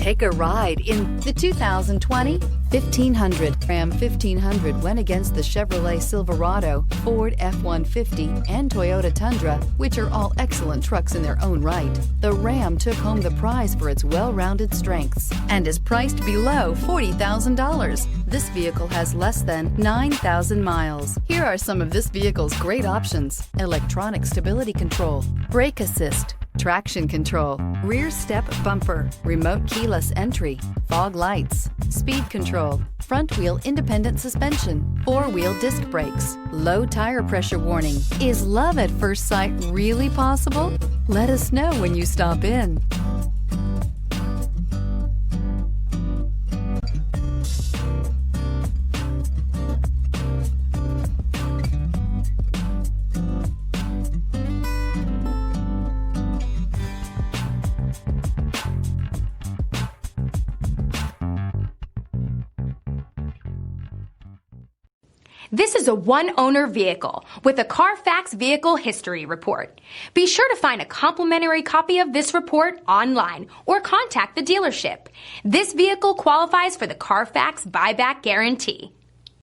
Take a ride in the 2020 1500. Ram 1500 went against the Chevrolet Silverado, Ford F-150, and Toyota Tundra, which are all excellent trucks in their own right. The Ram took home the prize for its well-rounded strengths and is priced below $40,000. This vehicle has less than 9,000 miles. Here are some of this vehicle's great options: electronic stability control, brake assist, traction control, rear step bumper, remote keyless entry, fog lights, speed control, front wheel independent suspension, four-wheel disc brakes, low tire pressure warning. Is love at first sight really possible? Let us know when you stop in. This is a one-owner vehicle with a Carfax Vehicle History Report. Be sure to find a complimentary copy of this report online or contact the dealership. This vehicle qualifies for the Carfax Buyback Guarantee.